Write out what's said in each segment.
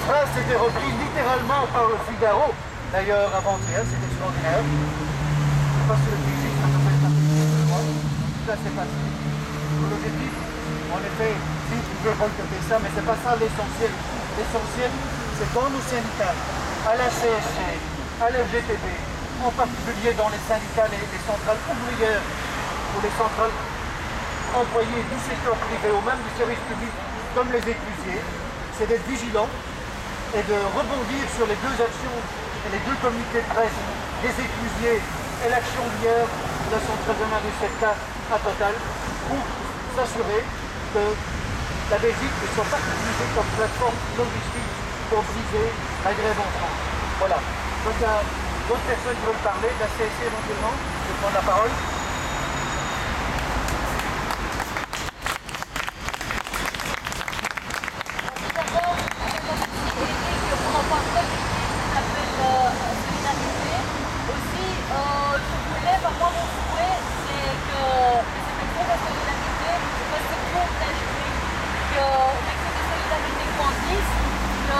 phrase s'était reprise littéralement par le Figaro, d'ailleurs avant-hier, c'est extraordinaire. Je ne sais pas si le pigiste a fait ça. Tout ça s'est passé. L'objectif, en effet, si vous pouvez boycotter ça, mais c'est pas ça l'essentiel. L'essentiel, c'est dans nos syndicats, à la CSC, à la FGTB, en particulier dans les syndicats, les centrales ouvrières ou les centrales employés du secteur privé ou même du service public, comme les éclusiers, c'est d'être vigilant et de rebondir sur les deux actions et les deux communiqués de presse des éclusiers et l'action d'hier de la centrale de l'industrie à Total pour s'assurer que la Belgique ne soit pas utilisée comme plateforme logistique pour briser la grève en France. Voilà. Donc il y a d'autres personnes qui veulent parler, de la CSC éventuellement, je vais prendre la parole.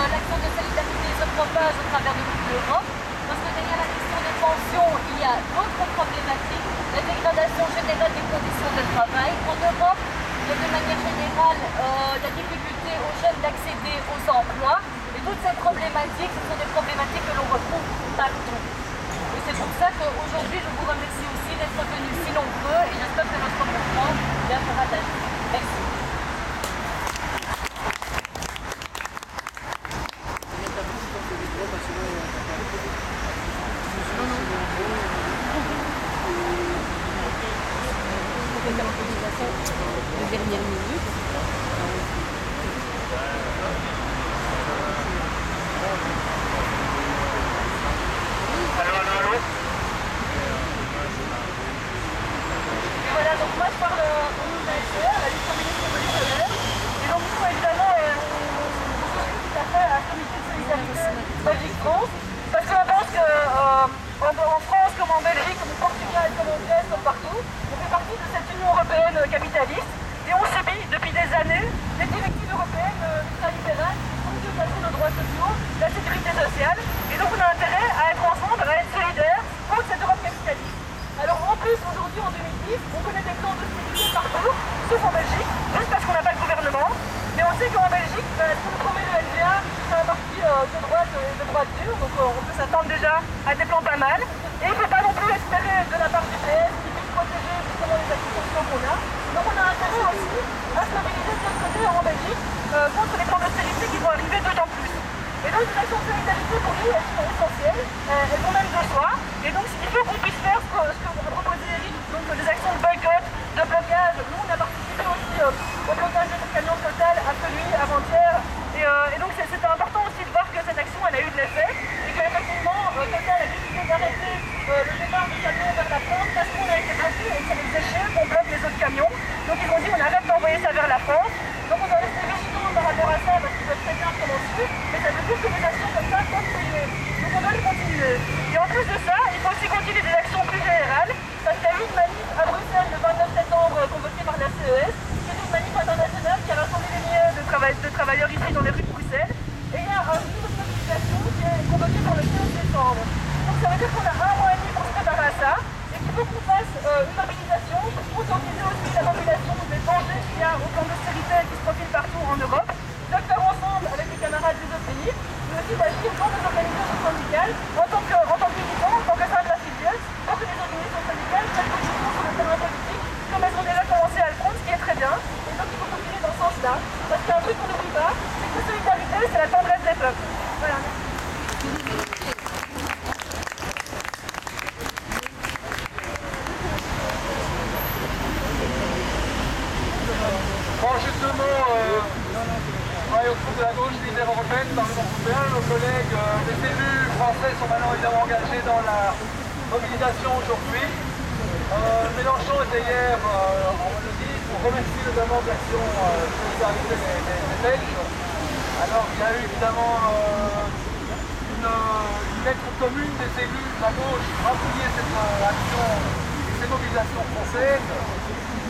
L'action de solidarité se propage au travers de toute l'Europe, parce que derrière la question des pensions, il y a d'autres problématiques, la dégradation générale des conditions de travail. En Europe, il y a de manière générale la difficulté aux jeunes d'accéder aux emplois, et toutes ces problématiques, ce sont des problématiques que l'on retrouve partout. Et c'est pour ça qu'aujourd'hui, je vous remercie aussi d'être venus si nombreux, et j'espère que notre mouvement bien fera d'agir. Merci. De dernière minute. Allô. Et voilà, donc moi je parle au nom de la SE, à la liste féministe révolutionnaire. Et donc nous évidemment, on souscrit tout à fait à un comité de solidarité Belgique-France, parce qu'on pense qu'en France, comme en Belgique, comme au Portugal, comme en Grèce, comme partout, on fait partie de cette Union européenne capitaliste et on subit depuis des années les directives européennes ultralibérales qui font que passer nos droits sociaux, la sécurité sociale. Et donc on a intérêt à être ensemble, à être solidaires contre cette Europe capitaliste. Alors en plus, aujourd'hui en 2010, on connaît des plans d'austérité partout, sauf en Belgique, juste parce qu'on n'a pas de gouvernement. Mais on sait qu'en Belgique, ce que nous promet le LVA, c'est un parti de droite et de droite dure, donc on peut s'attendre déjà à des plans pas mal. Et il ne faut pas non plus espérer de la part du PS qui puisse protéger justement les acquis sociaux qu'on a. Donc on a intérêt aussi à se mobiliser de notre côté en Belgique contre les plans d'austérité qui vont arriver d'autant plus. Et donc les actions de solidarité pour nous, elles sont essentielles, elles vont même de soi. Et donc il faut qu'on puisse faire ce que vous proposez Eric, donc des actions de boycott, de blocage. Nous on a participé aussi au blocage de camion Total à celui avant-hier. Et donc c'était important aussi de voir que cette action elle a eu de l'effet et qu'effectivement Total a décidé d'arrêter le départ du camion vers la France parce qu'on a été bloqué et que ça les faisait chier qu'on bloque les autres camions. Donc ils ont dit on arrête d'envoyer ça vers la France. Donc on doit rester vigilant par rapport à ça parce qu'ils peuvent très bien commencer, mais ça veut dire que des actions comme ça peuvent payer. Donc on doit les continuer. Et en plus de ça, il faut aussi continuer des actions plus générales parce qu'il y a eu une manif à Bruxelles le 29 septembre convoquée par la CES, qui est une manif internationale qui a rassemblé des milliers de travailleurs ici dans les rues de Bruxelles. Et il y a une autre mobilisation qui est convoquée pour le 15 décembre. Donc ça veut dire qu'on a un mois et demi pour se préparer à ça et qu'il faut qu'on fasse une mobilisation pour conscientiser aussi la population des dangers qu'il y a au plan d'austérité qui se profile partout en Europe, de le faire ensemble avec les camarades des autres pays, mais aussi d'agir dans des organisations syndicales en tant que militants, en tant que simple affiliés, pour que les organisations syndicales prennent position sur le terrain politique, comme elles ont déjà commencé à le prendre, ce qui est très bien. Et donc il faut continuer dans ce sens-là, parce qu'il y a un truc qu'on n'oublie pas, c'est que la solidarité, c'est la tendresse des peuples. Voilà, merci. Bon, juste deux mots. Au groupe de la gauche unitaire européenne, Parlement européen, nos collègues des élus français sont maintenant évidemment engagés dans la mobilisation aujourd'hui. Mélenchon était hier en Wallonie pour remercier notamment de l'action de solidarité des Belges. Alors il y a eu évidemment une lettre commune des élus de la gauche pour appuyer cette action et ces mobilisations françaises,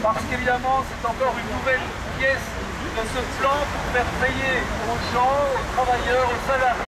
parce qu'évidemment c'est encore une nouvelle pièce du ce plan pour faire payer aux gens, aux travailleurs, aux salariés.